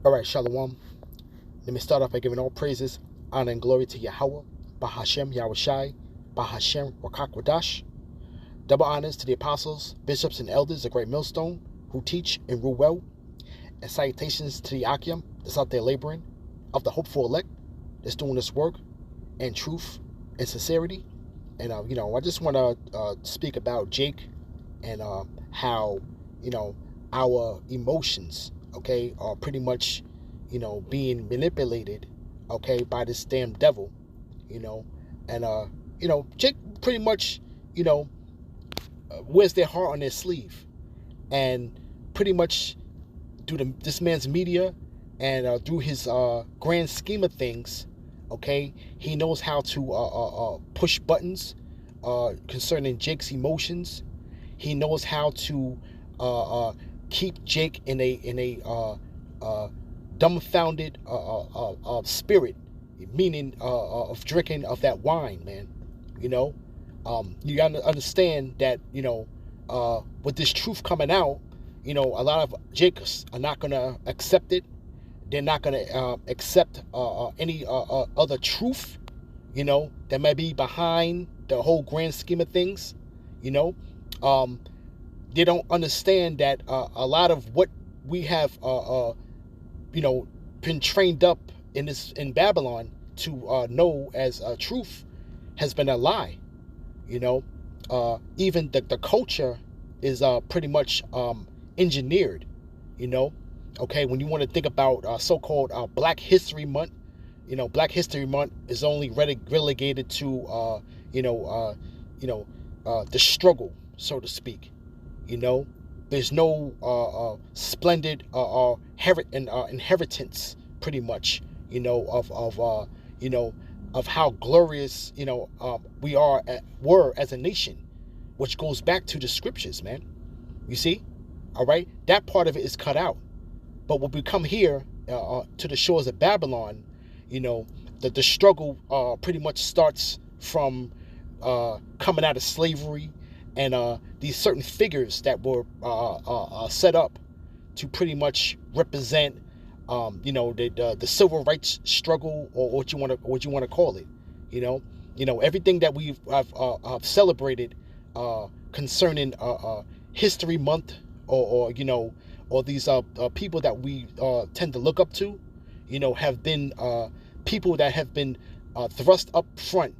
All right, Shalom. Let me start off by giving all praises, honor, and glory to Yahweh, Bahashem, Yahushai, Bahashem, Rakak Wadash. Double honors to the apostles, bishops, and elders of Great Millstone who teach and rule well. And salutations to the Akim that's out there laboring, of the hopeful elect that's doing this work in truth and sincerity. And, I just want to speak about Jake and how, our emotions, okay, are pretty much, being manipulated, okay, by this damn devil, and, Jake pretty much, wears their heart on their sleeve and pretty much through this man's media and through his grand scheme of things, okay, he knows how to push buttons concerning Jake's emotions. He knows how to keep Jake in a dumbfounded spirit, meaning of drinking of that wine, man. You gotta understand that with this truth coming out, a lot of Jakes are not gonna accept it. They're not gonna accept any other truth, that may be behind the whole grand scheme of things. They don't understand that a lot of what we have, been trained up in Babylon to know as truth has been a lie. Even the culture is pretty much engineered. Okay, when you want to think about so-called Black History Month, Black History Month is only relegated to the struggle, so to speak. There's no splendid inheritance, pretty much, of how glorious we were as a nation, which goes back to the scriptures, man. You see, all right, that part of it is cut out. But when we come here to the shores of Babylon, the struggle pretty much starts from coming out of slavery and these certain figures that were set up to pretty much represent the civil rights struggle, or what you want to call it. Everything that we've celebrated concerning History Month, or these people that we tend to look up to, have been people that have been thrust up front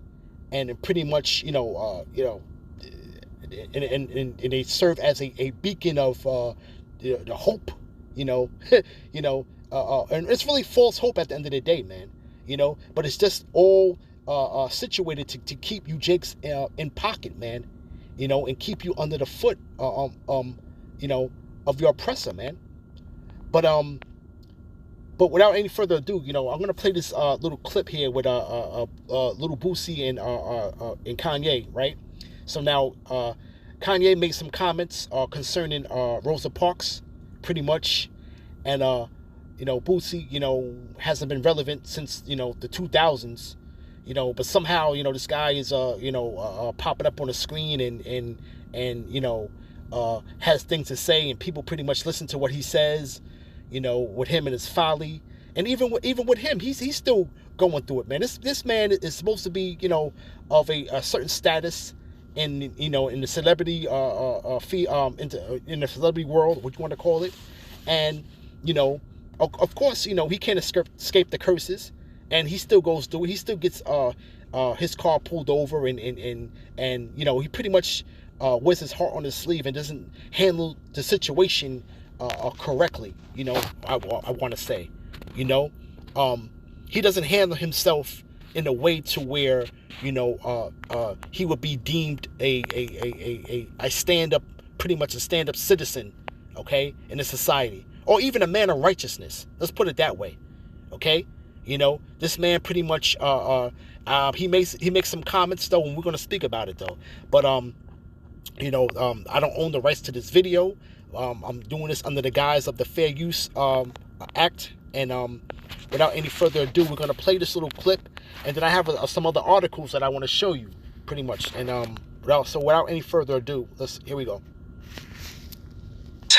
and pretty much and they serve as a beacon of the hope, and it's really false hope at the end of the day, man. But it's just all situated to keep you Jakes in pocket, man. And keep you under the foot, of your oppressor, man. But without any further ado, I'm gonna play this little clip here with Little Boosie and Kanye, right? So now Kanye made some comments concerning Rosa Parks, pretty much, and Boosie, hasn't been relevant since the 2000s, but somehow this guy is popping up on the screen and has things to say, and people pretty much listen to what he says, with him and his folly, and even with him, he's still going through it, man. This man is supposed to be of a certain status in the celebrity in the celebrity world, what you want to call it, and of course he can't escape the curses, and he still goes through it. He still gets his car pulled over, and he pretty much wears his heart on his sleeve and doesn't handle the situation correctly. I want to say, he doesn't handle himself in a way to where he would be deemed a stand-up, pretty much a stand-up citizen, okay, in a society, or even a man of righteousness. Let's put it that way, okay. This man pretty much he makes some comments though, and we're gonna speak about it though. But I don't own the rights to this video. I'm doing this under the guise of the Fair Use Act, and without any further ado, we're gonna play this little clip, and then I have some other articles that I want to show you, pretty much. And without any further ado, here we go.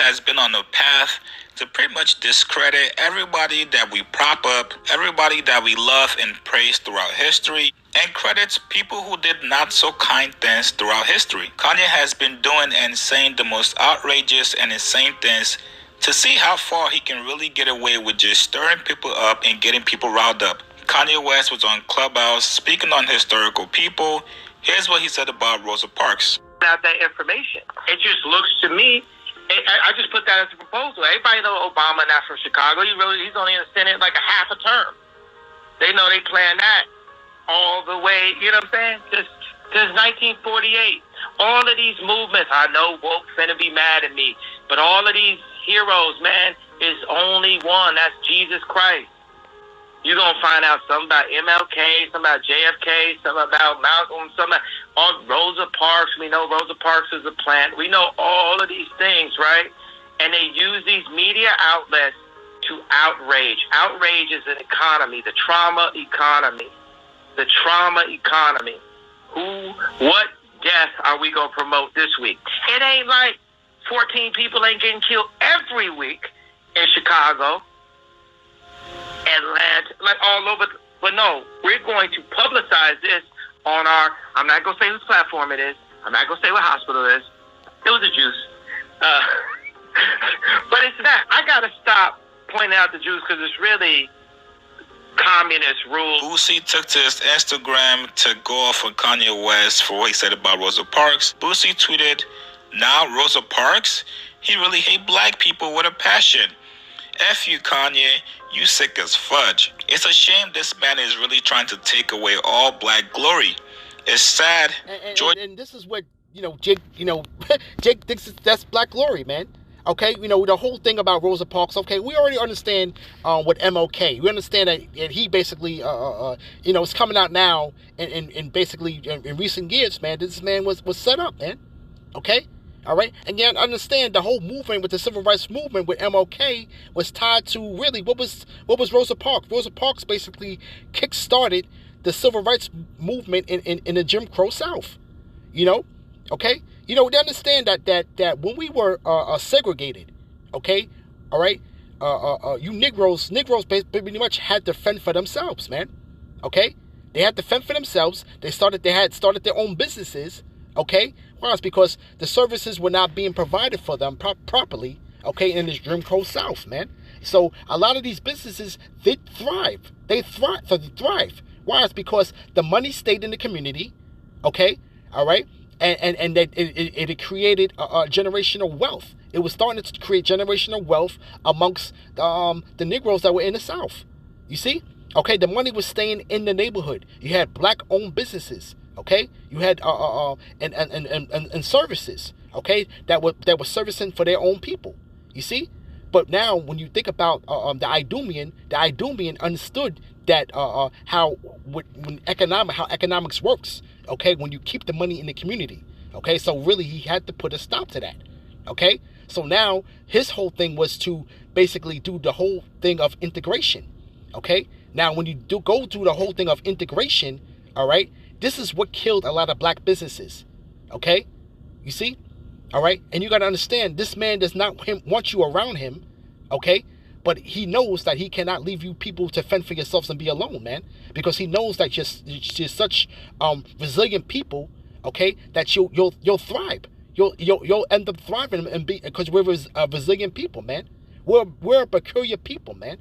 has been on a path to pretty much discredit everybody that we prop up, everybody that we love and praise throughout history, and credits people who did not so kind things throughout history. Kanye has been doing and saying the most outrageous and insane things to see how far he can really get away with just stirring people up and getting people riled up. Kanye West was on Clubhouse speaking on historical people. Here's what he said about Rosa Parks. About that information, it just looks to me. I just put that as a proposal. Everybody know Obama not from Chicago. He's only in the Senate like a half a term. They know they plan that all the way. You know what I'm saying? Since 1948, all of these movements. I know woke finna be mad at me, but all of these heroes, man, is only one. That's Jesus Christ. You're going to find out something about MLK, something about JFK, something about Malcolm, something about Rosa Parks. We know Rosa Parks is a plant. We know all of these things, right? And they use these media outlets to outrage. Outrage is an economy, the trauma economy. The trauma economy. What death are we going to promote this week? It ain't like 14 people ain't getting killed every week in Chicago, Atlanta, like all over. But no, we're going to publicize this on our, I'm not going to say whose platform it is. I'm not going to say what hospital it is. It was a Jews. But it's not. I got to stop pointing out the Jews because it's really communist rule. Boosie took to his Instagram to go off on Kanye West for what he said about Rosa Parks. Boosie tweeted, "Now Rosa Parks? He really hate black people with a passion. F you, Kanye, you sick as fudge. It's a shame this man is really trying to take away all black glory. It's sad." And this is what, Jake, Jake thinks that's black glory, man. Okay, the whole thing about Rosa Parks, okay, we already understand with MLK. We understand that he basically, it's coming out now and basically in recent years, man, this man was set up, man. Okay? All right, and you understand the whole movement with the civil rights movement with MLK was tied to really what was Rosa Parks. Rosa Parks basically kick-started the civil rights movement in the Jim Crow South. Okay, they understand that when we were segregated, okay, all right, you Negroes pretty much had to fend for themselves, man. Okay, they had to fend for themselves. They had started their own businesses. Okay, why? It's because the services were not being provided for them properly. Okay, in this Jim Crow South, man. So a lot of these businesses they thrive. They thrive. Why? It's because the money stayed in the community. Okay, all right, and that it created a generational wealth. It was starting to create generational wealth amongst the Negroes that were in the South. You see? Okay, the money was staying in the neighborhood. You had black-owned businesses. Okay, you had and services, okay, that were servicing for their own people. You see, but now when you think about the Idumean understood that how economics works. Okay, when you keep the money in the community. Okay, so really he had to put a stop to that. Okay, so now his whole thing was to basically do the whole thing of integration. Okay, now when you go through the whole thing of integration, all right. This is what killed a lot of black businesses, okay? You see? All right? And you got to understand, this man does not want you around him, okay? But he knows that he cannot leave you people to fend for yourselves and be alone, man. Because he knows that you're such resilient people, okay, that you'll thrive. You'll end up thriving and be, because we're resilient people, man. We're a peculiar people, man.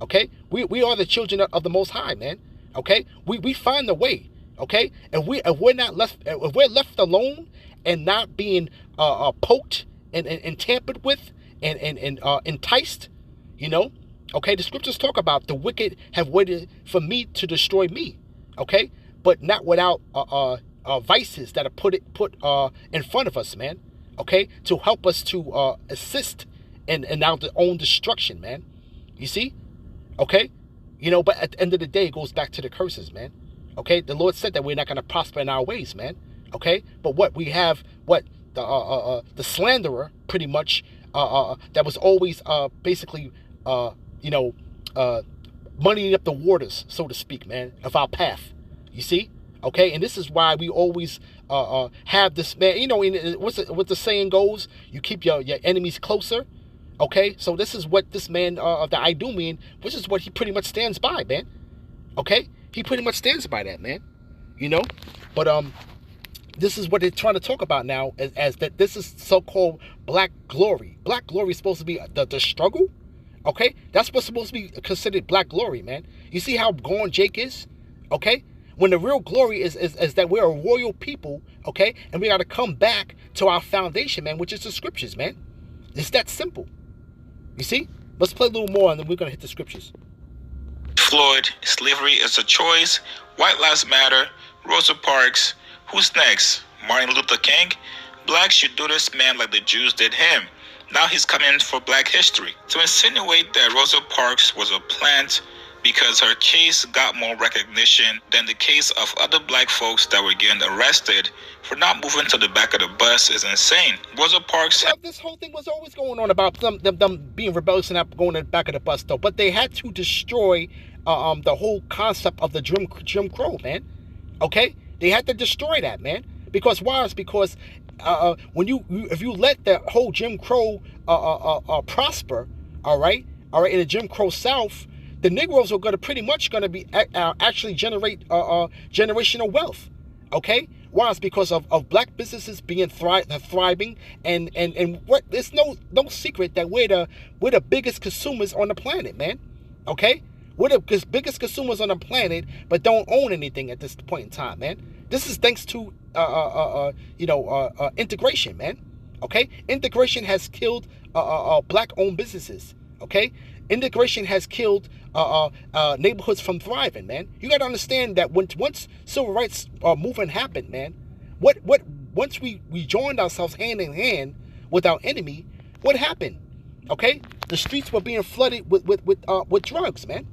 Okay? We are the children of the Most High, man. Okay? We find the way. Okay, if we're left alone and not being poked and tampered with and enticed, okay, the scriptures talk about the wicked have waited for me to destroy me, okay, but not without vices that are put in front of us, man, okay, to help us to assist in our own destruction, man. You see, okay, but at the end of the day, it goes back to the curses, man. Okay, the Lord said that we're not going to prosper in our ways, man. Okay, but what we have, the slanderer, pretty much, that was always basically, muddying up the waters, so to speak, man, of our path. You see, okay, and this is why we always have this man. You know, what the saying goes: you keep your enemies closer. Okay, so this is what this man of the Idumean, which is what he pretty much stands by, man. Okay, he pretty much stands by that, man. You know, but this is what they're trying to talk about now, as that this is so-called black glory. Black glory is supposed to be the struggle. Okay, that's what's supposed to be considered black glory, man. You see how gone Jake is? Okay, when the real glory is that we're a royal people, okay, and we got to come back to our foundation, man, which is the scriptures, man. It's that simple. You see? Let's play a little more, and then we're gonna hit the scriptures. Floyd, slavery is a choice. White Lives Matter. Rosa Parks. Who's next? Martin Luther King? Blacks should do this man like the Jews did him. Now he's coming for black history. To insinuate that Rosa Parks was a plant because her case got more recognition than the case of other black folks that were getting arrested for not moving to the back of the bus is insane. Rosa Parks... Well, this whole thing was always going on about them being rebellious and not going to the back of the bus, though. But they had to destroy the whole concept of the Jim Crow, man. Okay? They had to destroy that, man. Because why? It's because when if you let the whole Jim Crow prosper, all right, in the Jim Crow South, the Negroes are pretty much going to be actually generate generational wealth. Okay, why? It's because of black businesses being thriving, and what? It's no secret that we're the biggest consumers on the planet, man. Okay, we're the biggest consumers on the planet, but don't own anything at this point in time, man. This is thanks to integration, man. Okay, integration has killed black-owned businesses. Okay, integration has killed neighborhoods from thriving, man. You got to understand that once civil rights movement happened, man, once we joined ourselves hand in hand with our enemy, what happened? Okay, the streets were being flooded with drugs, man.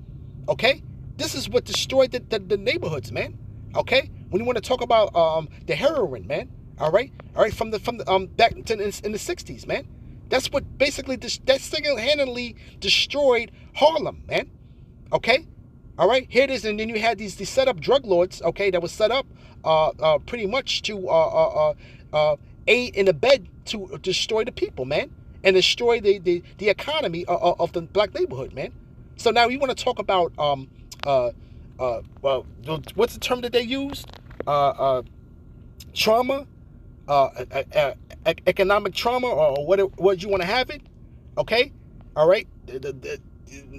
Okay, this is what destroyed the neighborhoods, man. Okay, when you want to talk about the heroin, man. All right, from the back in the 60s, man. That's what basically that single-handedly destroyed Harlem, man. Okay, all right. Here it is, and then you had these set up drug lords, okay, that was set up pretty much to aid in the bed to destroy the people, man, and destroy the economy of the black neighborhood, man. So now we want to talk about what's the term that they used? Trauma. Economic trauma, or what you want to have it, okay, all right.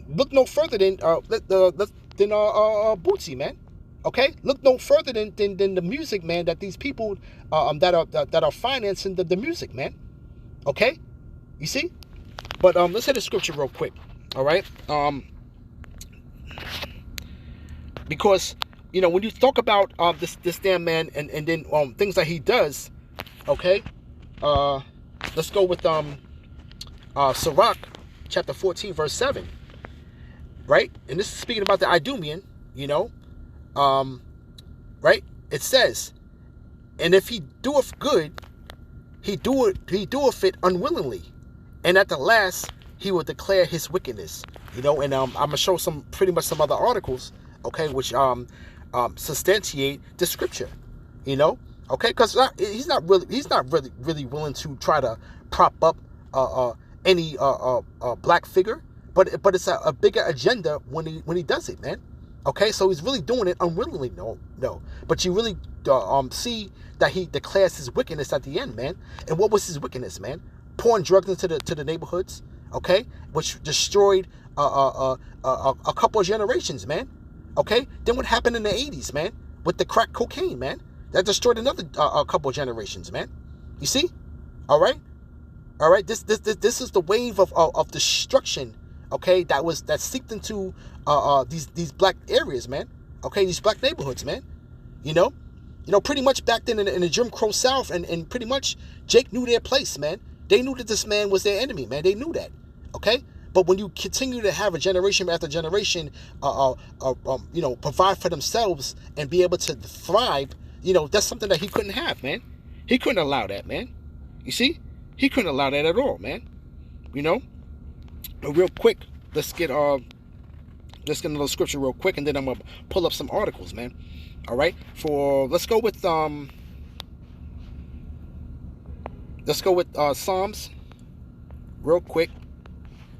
Look no further than Bootsy, man. Okay, look no further than the music, man. That these people that are financing the music, man. Okay, you see. But let's hit the scripture real quick, all right. Because when you talk about this damn man and then things that he does. Okay, let's go with Sirach, chapter 14, verse 7. Right, and this is speaking about the Idumean. Right. It says, and if he doeth good, he doeth it unwillingly, and at the last he will declare his wickedness. And I'm gonna show pretty much some other articles. Okay, which substantiate the scripture. Okay, because he's not really willing to try to prop up any black figure, but it's a bigger agenda when he does it, man. Okay, so he's really doing it unwillingly. No, but you really see that he declares his wickedness at the end, man. And what was his wickedness, man? Pouring drugs into the neighborhoods, okay, which destroyed a couple of generations, man. Okay, then what happened in the 80s, man, with the crack cocaine, man? That destroyed another couple of generations, man. You see? All right. This is the wave of destruction. Okay, that seeped into these black areas, man. Okay, these black neighborhoods, man. Pretty much back then in the Jim Crow South, and pretty much Jake knew their place, man. They knew that this man was their enemy, man. They knew that. Okay. But when you continue to have a generation after generation, provide for themselves and be able to thrive. That's something that he couldn't have, man. He couldn't allow that, man. You see? He couldn't allow that at all, man. But real quick, let's get another scripture real quick, and then I'm gonna pull up some articles, man. All right. Let's go with Let's go with Psalms real quick.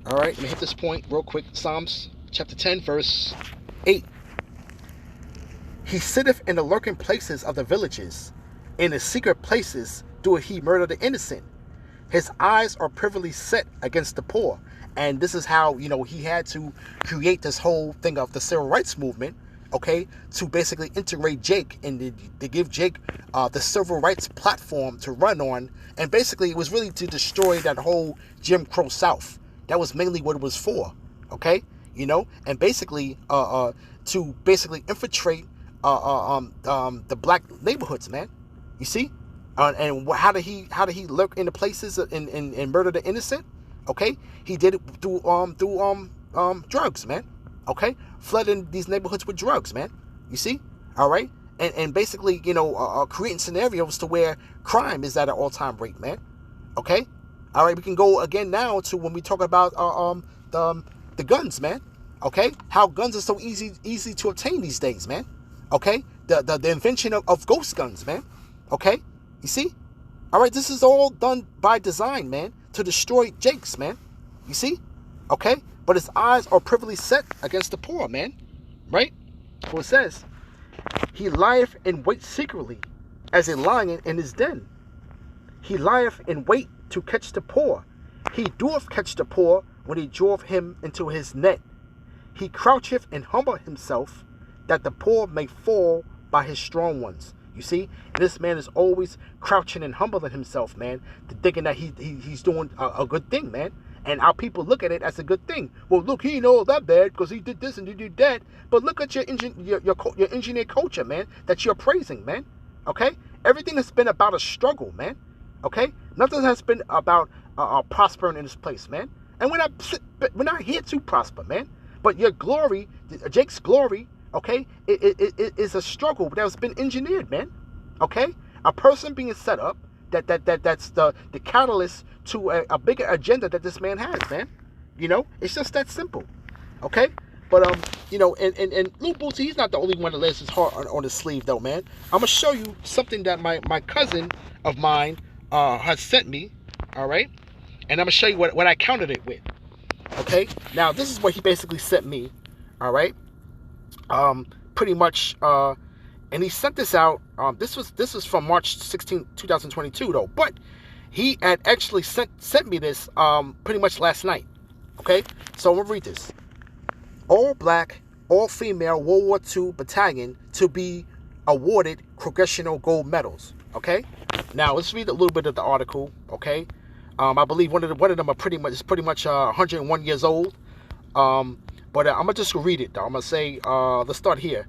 All right, let me hit this point real quick. Psalms chapter 10, verse 8. He sitteth in the lurking places of the villages. In the secret places doeth he murder the innocent. His eyes are privily set against the poor. And this is how, he had to create this whole thing of the civil rights movement, okay, to basically integrate Jake and to give Jake the civil rights platform to run on. And basically it was really to destroy that whole Jim Crow South. That was mainly what it was for, okay, and basically to basically infiltrate the black neighborhoods, man. You see, and how did he lurk in the places and murder the innocent? Okay, he did it through drugs, man. Okay, flooding these neighborhoods with drugs, man. You see, all right, and basically creating scenarios to where crime is at an all-time rate, man. Okay, all right, we can go again now to when we talk about the guns, man. Okay, how guns are so easy to obtain these days, man. Okay, the invention of ghost guns, man. Okay, you see, all right, this is all done by design, man, to destroy Jakes, man. You see, okay, but his eyes are privily set against the poor, man. Right? So it says, he lieth in wait secretly, as a lion in his den. He lieth in wait to catch the poor. He doeth catch the poor when he draweth him into his net. He croucheth and humbleth himself, that the poor may fall by his strong ones. You see, and this man is always crouching and humbling himself, man, thinking that he's doing a good thing, man. And our people look at it as a good thing. Well, look, he ain't all that bad because he did this and he did that. But look at your engineer culture, man, that you're praising, man. Okay, everything has been about a struggle, man. Okay, nothing has been about prospering in this place, man. And we're not here to prosper, man. But your glory, Jake's glory, okay, it is a struggle that has been engineered, man. Okay, a person being set up that's the catalyst to a bigger agenda that this man has, man. It's just that simple. Okay, but and Lil Bootsy, he's not the only one that lays his heart on his sleeve, though, man. I'm gonna show you something that my cousin of mine has sent me. All right, and I'm gonna show you what I countered it with. Okay, now this is what he basically sent me. All right. Pretty much, and he sent this out. This was from March 16, 2022, though. But he had actually sent me this pretty much last night. Okay, so I'm gonna read this. All black, all female World War II battalion to be awarded congressional gold medals. Okay, now let's read a little bit of the article. Okay, I believe one of them are pretty much 101 years old. But I'm going to just read it, though. I'm going to say, let's start here.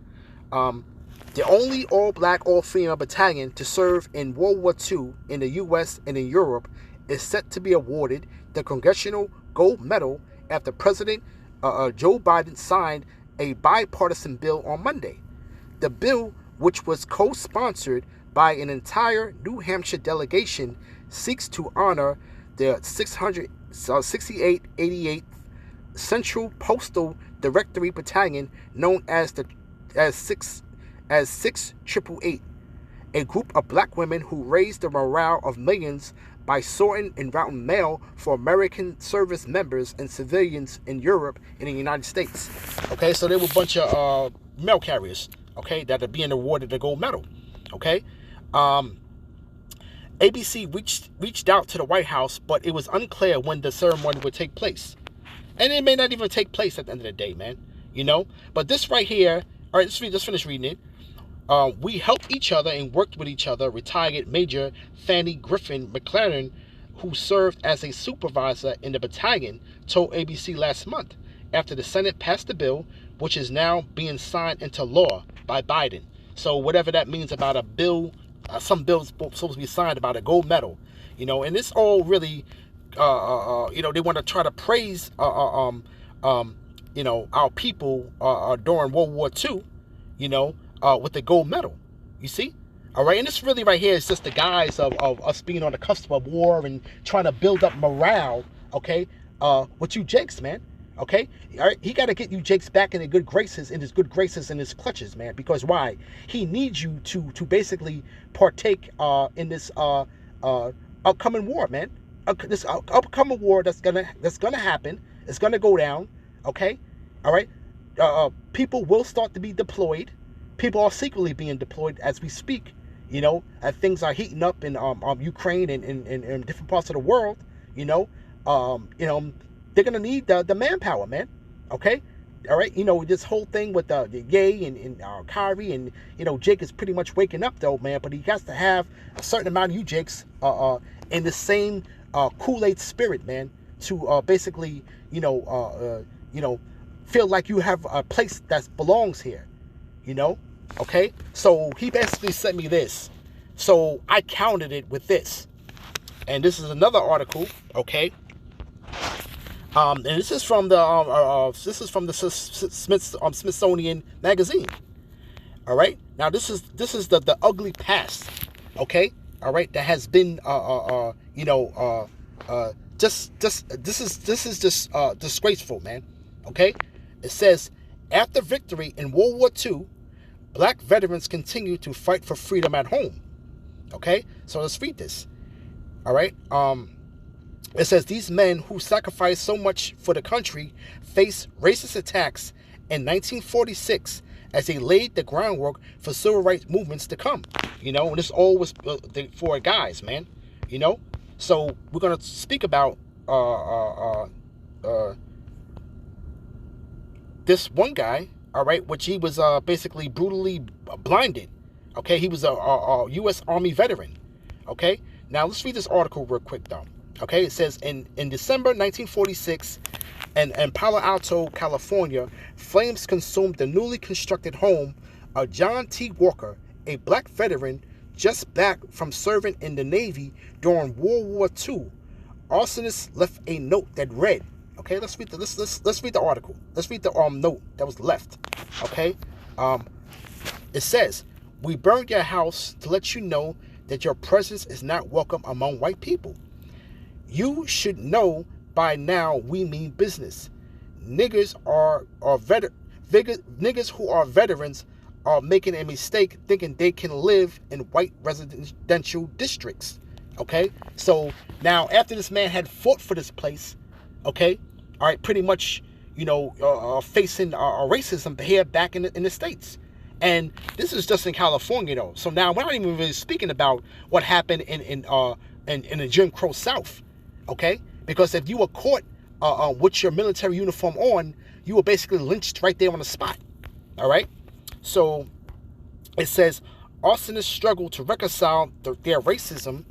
The only all-black, all-female battalion to serve in World War II in the U.S. and in Europe is set to be awarded the Congressional Gold Medal after President Joe Biden signed a bipartisan bill on Monday. The bill, which was co-sponsored by an entire New Hampshire delegation, seeks to honor the 688th Central Postal Directory Battalion, known as 6888, a group of black women who raised the morale of millions by sorting and routing mail for American service members and civilians in Europe and in the United States. Okay, so there were a bunch of mail carriers, okay, that are being awarded the gold medal. Okay, ABC reached out to the White House, but it was unclear when the ceremony would take place. And it may not even take place at the end of the day, man. But this right here, all right, let's finish reading it. We helped each other and worked with each other, retired Major Fanny Griffin McLaren, who served as a supervisor in the battalion, told ABC last month after the Senate passed the bill, which is now being signed into law by Biden. So whatever that means about a bill, some bill's supposed to be signed about a gold medal, and it's all really... they want to try to praise, our people during World War II, with the gold medal. You see, all right, and this really right here is just the guise of us being on the cusp of war and trying to build up morale. Okay, with you Jakes, man. Okay, all right, he got to get you Jakes back in his good graces and his clutches, man. Because why? He needs you to basically partake in this upcoming war, man. This upcoming war that's gonna happen. It's gonna go down. Okay, all right. People will start to be deployed. People are secretly being deployed as we speak. And things are heating up in Ukraine and in different parts of the world. They're gonna need the manpower, man. Okay, all right. This whole thing with the Ye and Kyrie and Jake is pretty much waking up though, man. But he has to have a certain amount of you Jakes in the same Kool-Aid spirit, man, to basically feel like you have a place that belongs here. Okay. So he basically sent me this. So I counted it with this. And this is another article, okay? And this is from the Smithsonian magazine. All right. Now this is the ugly past, okay? All right, that has been this is just disgraceful, man. Okay? It says after victory in World War II, Black veterans continue to fight for freedom at home. Okay? So let's read this. All right? It says these men who sacrificed so much for the country faced racist attacks in 1946 as they laid the groundwork for civil rights movements to come. And this all was for guys, man. So we're gonna speak about this one guy, all right, which he was basically brutally blinded. Okay, he was a U.S. Army veteran. Okay, now let's read this article real quick though. Okay, it says in December 1946, in Palo Alto, California, flames consumed the newly constructed home of John T. Walker, a black veteran just back from serving in the Navy during World War II. Arsonists left a note that read, okay, let's read the article. Let's read the note that was left. Okay, it says, "We burned your house to let you know that your presence is not welcome among white people. You should know by now we mean business. Niggas who are veterans are making a mistake thinking they can live in white residential districts." Okay, so now after this man had fought for this place, okay, all right, pretty much, facing racism here back in the States. And this is just in California though. So now we're not even really speaking about what happened in the Jim Crow South. Okay, because if you were caught with your military uniform on, you were basically lynched right there on the spot. All right, so it says arsonists struggle to reconcile their racism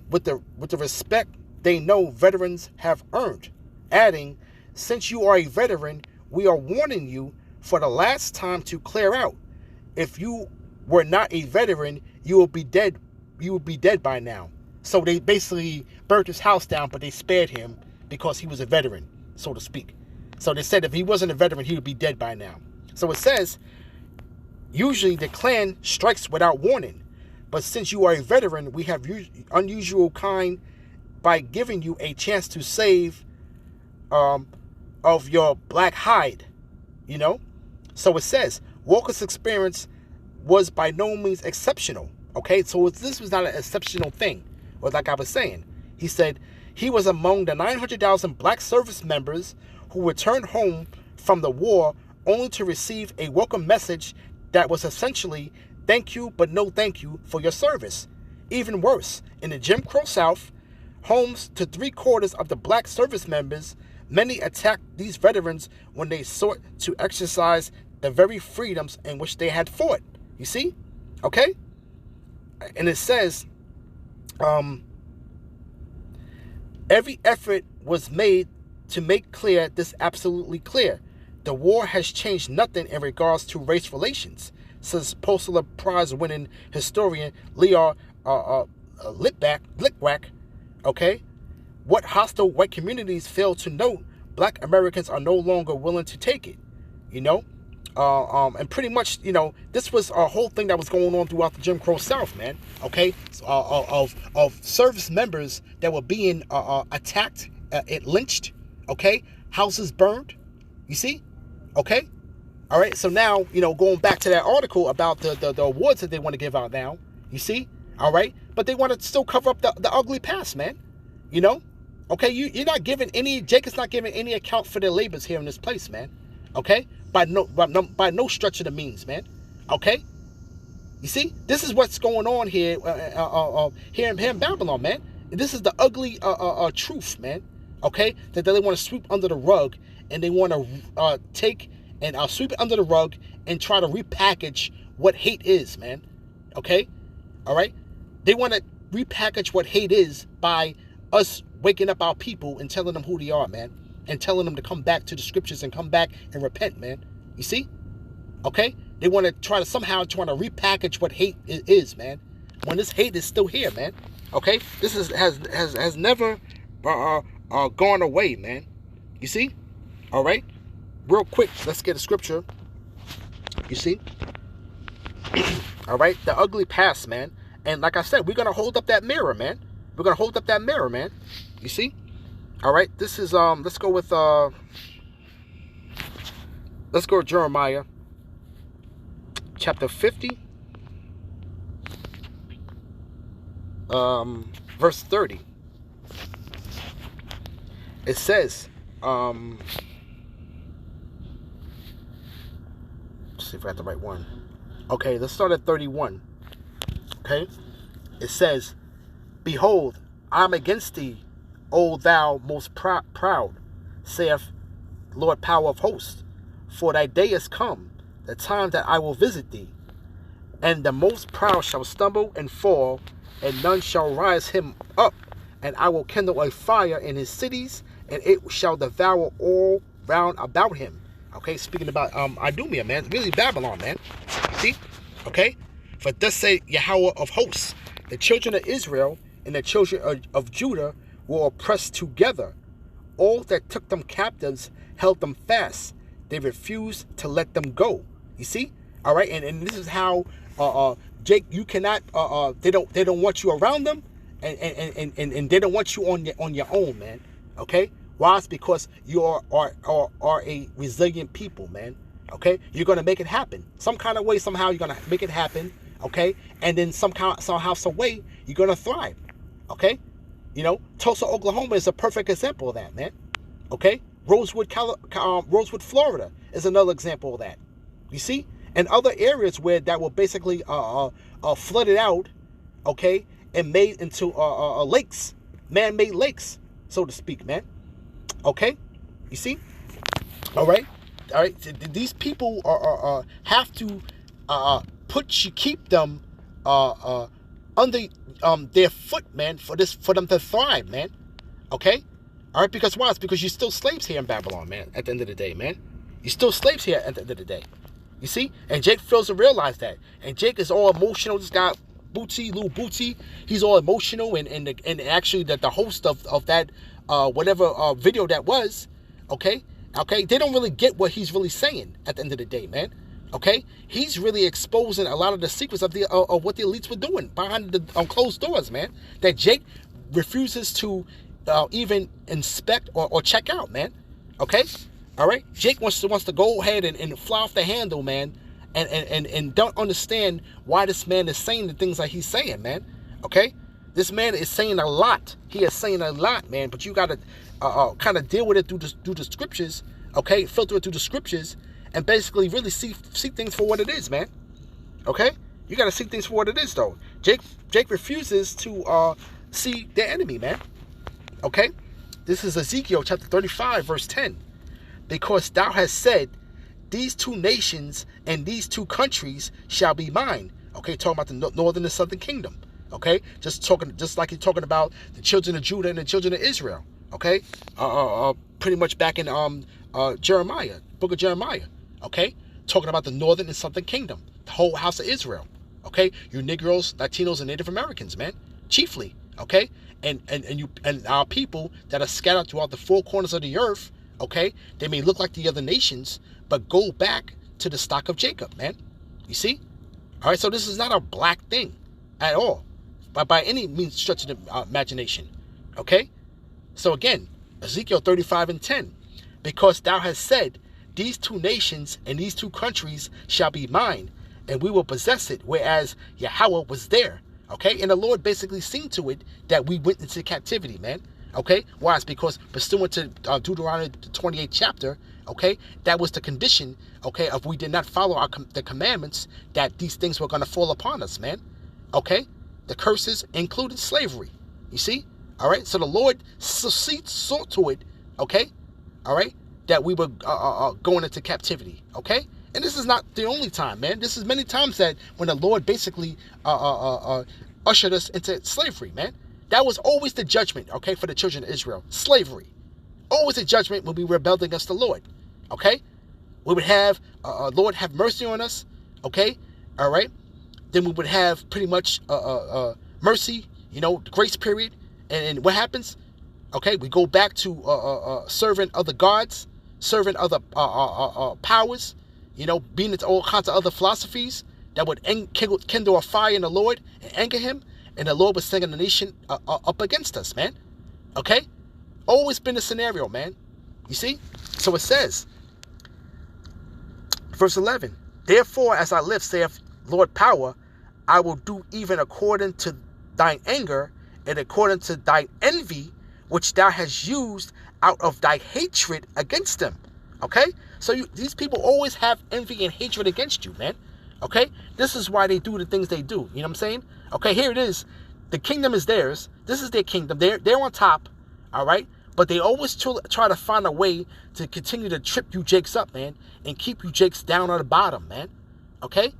with the respect they know veterans have earned, adding, "Since you are a veteran, we are warning you for the last time to clear out. If you were not a veteran, you will be dead. You would be dead by now." So they basically burnt his house down, but they spared him because he was a veteran, so to speak. So they said if he wasn't a veteran, he would be dead by now. So it says, usually the Klan strikes without warning, but since you are a veteran, we have unusual kind by giving you a chance to save of your black hide, So it says, Walker's experience was by no means exceptional. Okay, so this was not an exceptional thing. Or like I was saying, he said he was among the 900,000 black service members who returned home from the war only to receive a welcome message that was essentially, "Thank you, but no thank you for your service." Even worse, in the Jim Crow South, homes to 3/4 of the black service members, many attacked these veterans when they sought to exercise the very freedoms in which they had fought. You see? Okay? And it says, every effort was made to make clear this absolutely clear. The war has changed nothing in regards to race relations, says Pulitzer Prize-winning historian Leah Litwack. Okay? What hostile white communities fail to note, black Americans are no longer willing to take it. And pretty much, this was a whole thing that was going on throughout the Jim Crow South, man. Okay, of service members that were being attacked, lynched. Okay, houses burned. You see? Okay, all right. So now, going back to that article about the awards that they want to give out now. You see? All right? But they want to still cover up the ugly past, man. You know? Okay? You're not giving any, Jake is not giving any account for their labors here in this place, man. Okay? By no stretch of the means, man. Okay? You see? This is what's going on here, here in Babylon, man. This is the ugly truth, man. Okay? That they want to sweep under the rug, and they want to take and sweep it under the rug and try to repackage what hate is, man. Okay? All right? They want to repackage what hate is by us waking up our people and telling them who they are, man. And telling them to come back to the scriptures and come back and repent, man. You see? Okay? They want to try to repackage what hate is, man. When this hate is still here, man. Okay? This has never gone away, man. You see? All right? Real quick, let's get a scripture. You see? All right? The ugly past, man. And like I said, we're going to hold up that mirror, man. We're going to hold up that mirror, man. You see? All right? This is, let's go with Jeremiah chapter 50, verse 30. It says, let's see if I got the right one. Okay, let's start at 31. Okay? It says, behold, I am against thee, O thou most proud, saith Lord power of hosts. For thy day is come, the time that I will visit thee. And the most proud shall stumble and fall, and none shall rise him up. And I will kindle a fire in his cities, and it shall devour all round about him. Okay, speaking about Idumea, man. Really Babylon, man. See? Okay? For thus say Yahweh of hosts, the children of Israel and the children of Judah were oppressed together. All that took them captives held them fast. They refused to let them go. You see? All right? And this is how Jake, you cannot they don't want you around them, and they don't want you on your own, man. Okay? Why? It's because you are a resilient people, man. Okay? You're gonna make it happen. Some kind of way, somehow you're gonna make it happen. Okay? And then somehow, some way, you're gonna thrive. Okay? You know, Tulsa, Oklahoma is a perfect example of that, man. Okay? Rosewood, Florida is another example of that. You see? And other areas where that were basically flooded out, okay, and made into lakes, man-made lakes, so to speak, man. Okay? You see? All right? These people have to keep them under their foot, man, for them to thrive, man. Okay? All right? Because why? It's because you're still slaves here in Babylon, man, at the end of the day, man. You're still slaves here at the end of the day. You see? And Jake fails to realize that. And Jake is all emotional. This guy, Lil Bootsy, he's all emotional. And actually, the host of that, whatever video that was, okay, they don't really get what he's really saying at the end of the day, man. Okay? He's really exposing a lot of the secrets of what the elites were doing behind the closed doors, man. That Jake refuses to even inspect or check out, man. Okay? All right? Jake wants to go ahead and fly off the handle, man, and don't understand why this man is saying the things that he's saying, man. Okay? This man is saying a lot. He is saying a lot, man, but you got to kind of deal with it through the scriptures, okay? Filter it through the scriptures and basically really see things for what it is, man. Okay? You got to see things for what it is, though. Jake refuses to see their enemy, man. Okay? This is Ezekiel chapter 35, verse 10. Because thou hast said, these two nations and these two countries shall be mine. Okay, talking about the northern and southern kingdom. Okay, just like you're talking about the children of Judah and the children of Israel. Okay, pretty much back in Jeremiah, book of Jeremiah. Okay, talking about the northern and southern kingdom, the whole house of Israel. Okay, you Negroes, Latinos, and Native Americans, man, chiefly. Okay, and our people that are scattered throughout the four corners of the earth. Okay, they may look like the other nations, but go back to the stock of Jacob, man. You see? All right, so this is not a black thing at all, by any means stretch of the imagination. Okay? So again, Ezekiel 35 and 10. Because thou hast said, these two nations and these two countries shall be mine, and we will possess it, whereas Yahweh was there. Okay, and the Lord basically seen to it that we went into captivity, man. Okay, why? It's because pursuant to Deuteronomy 28th chapter, okay, that was the condition, okay, if we did not follow the commandments, that these things were going to fall upon us, man. Okay, the curses included slavery. You see, all right. So the Lord saw to it, okay, all right, that we were going into captivity, okay. And this is not the only time, man. This is many times that when the Lord basically ushered us into slavery, man. That was always the judgment, okay, for the children of Israel. Slavery. Always a judgment when we rebelled against the Lord, okay? We would have, Lord have mercy on us, okay? All right? Then we would have pretty much mercy, you know, the grace period. And what happens? Okay, we go back to serving other gods, serving other powers, you know, being into all kinds of other philosophies that would kindle a fire in the Lord and anger him. And the Lord was sending the nation up against us, man. Okay? Always been a scenario, man. You see? So it says, verse 11, therefore, as I live, saith Lord power, I will do even according to thine anger and according to thine envy, which thou hast used out of thy hatred against them. Okay? So these people always have envy and hatred against you, man. Okay? This is why they do the things they do. You know what I'm saying? Okay, here it is. The kingdom is theirs. This is their kingdom. They're on top. All right? But they always try to find a way to continue to trip you jakes up, man, and keep you jakes down on the bottom, man. Okay?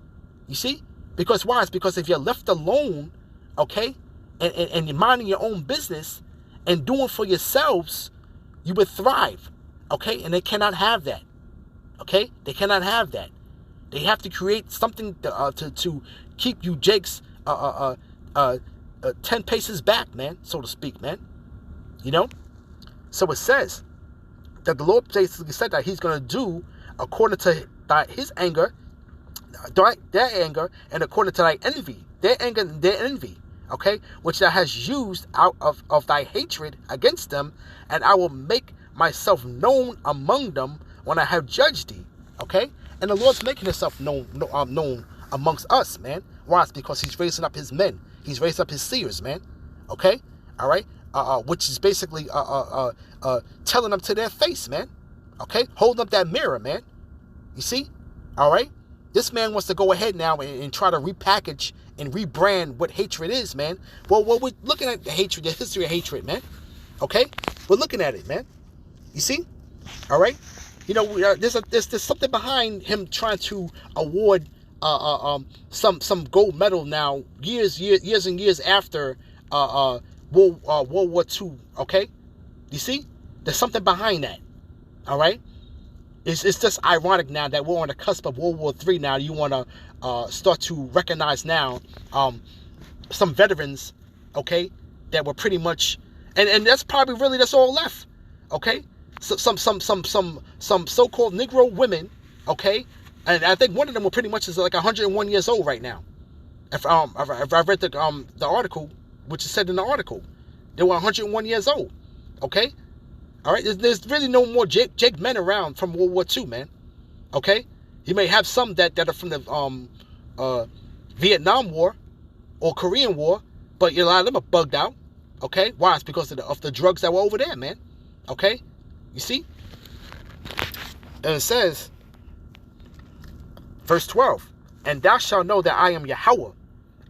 You see? Because why? It's because if you're left alone, okay, and you're minding your own business and doing for yourselves, you would thrive. Okay? And they cannot have that. Okay? They cannot have that. They have to create something to keep you jakes 10 paces back, man, so to speak, man. You know? So it says that the Lord basically said that he's going to do according to his anger, their anger, and according to thy envy, their anger and their envy, okay, which thou hast used out of thy hatred against them, and I will make myself known among them when I have judged thee, okay? And the Lord's making himself known amongst us, man. Why? It's because he's raising up his men. He's raised up his seers, man. Okay? All right? Which is basically telling them to their face, man. Okay? Holding up that mirror, man. You see? All right? This man wants to go ahead now and try to repackage and rebrand what hatred is, man. Well, we're looking at the hatred, the history of hatred, man. Okay? We're looking at it, man. You see? All right? You know, there's something behind him trying to award some gold medal now, years and years after World War II. Okay, you see, there's something behind that. All right, it's just ironic now that we're on the cusp of World War III. Now you want to start to recognize now some veterans, okay, that were pretty much, and that's probably really that's all left. Okay, so some so-called Negro women, okay. And I think one of them were pretty much is like 101 years old right now. If I read the article, which is said in the article, they were 101 years old. Okay, all right. There's really no more Jake men around from World War II, man. Okay, you may have some that are from the Vietnam War or Korean War, but a lot of them are bugged out. Okay, why? It's because of the drugs that were over there, man. Okay, you see, and it says. Verse 12, and thou shalt know that I am Yahweh,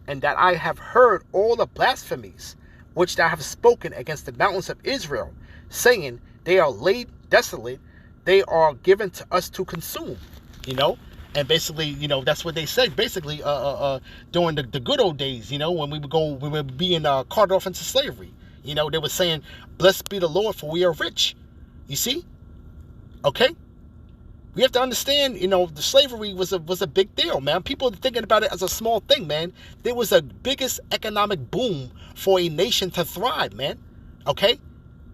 and that I have heard all the blasphemies which thou hast spoken against the mountains of Israel, saying, they are laid desolate, they are given to us to consume. You know, and basically, you know, that's what they said. Basically, during the good old days, you know, when we were being carted off into slavery. You know, they were saying, "Blessed be the Lord, for we are rich." You see, okay. We have to understand, you know, the slavery was a big deal, man. People are thinking about it as a small thing, man. There was a biggest economic boom for a nation to thrive, man. Okay,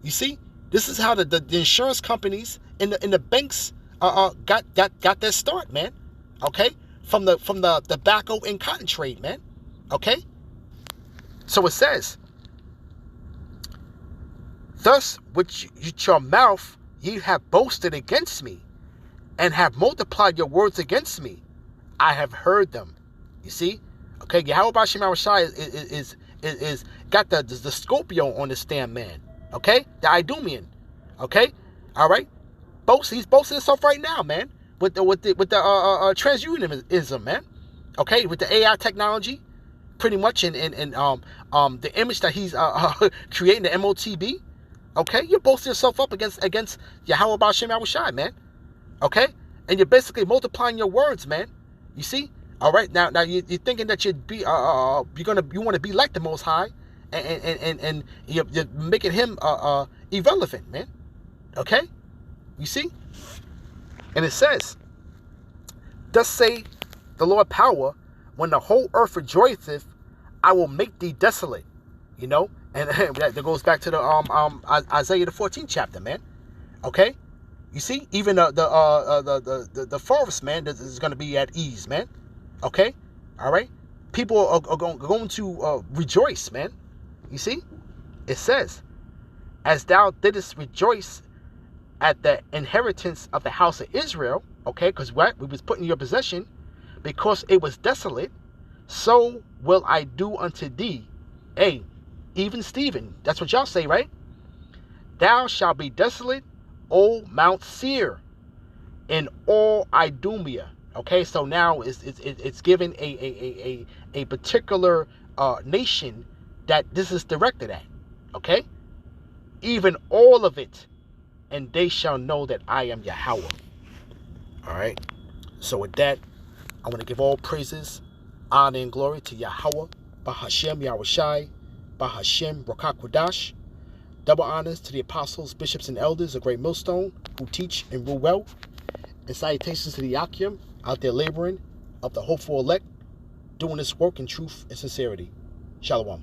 you see, this is how the insurance companies in the banks got their start, man. Okay, from the tobacco and cotton trade, man. Okay, so it says, thus with your mouth ye have boasted against me, and have multiplied your words against me. I have heard them. You see? Okay, Yahweh Bashim Awashai is got the Scorpio on this damn man. Okay, the Idumean. Okay, all right. He's boasting himself right now, man, with the transhumanism, man. Okay, with the AI technology, pretty much, and the image that he's creating, the MOTB. Okay, you're boasting yourself up against Yahweh Bashim Awashai, man. Okay, and you're basically multiplying your words, man. You see? All right, now you're thinking that you want to be like the Most High, and you're making him irrelevant, man. Okay, you see? And it says, "Thus say the Lord power, when the whole earth rejoiceth, I will make thee desolate." You know, and that goes back to the Isaiah the 14th chapter, man. Okay, you see, even the forest, man, is going to be at ease, man. Okay, all right. People are going to rejoice, man. You see, it says, "As thou didst rejoice at the inheritance of the house of Israel," okay, because what we was put in your possession, because it was desolate, so will I do unto thee. Hey, even Stephen, that's what y'all say, right? "Thou shalt be desolate, O Mount Seir, in all Idumea." Okay, so now it's given a particular nation that this is directed at. Okay, even all of it, and they shall know that I am Yahweh. All right. So with that, I want to give all praises, honor, and glory to Yahweh, Bahashem Yahushai, Bahashem Rakakwadash. Double honors to the apostles, bishops, and elders of Great Millstone who teach and rule well. And salutations to the Yakim out there laboring of the hopeful elect, doing this work in truth and sincerity. Shalom.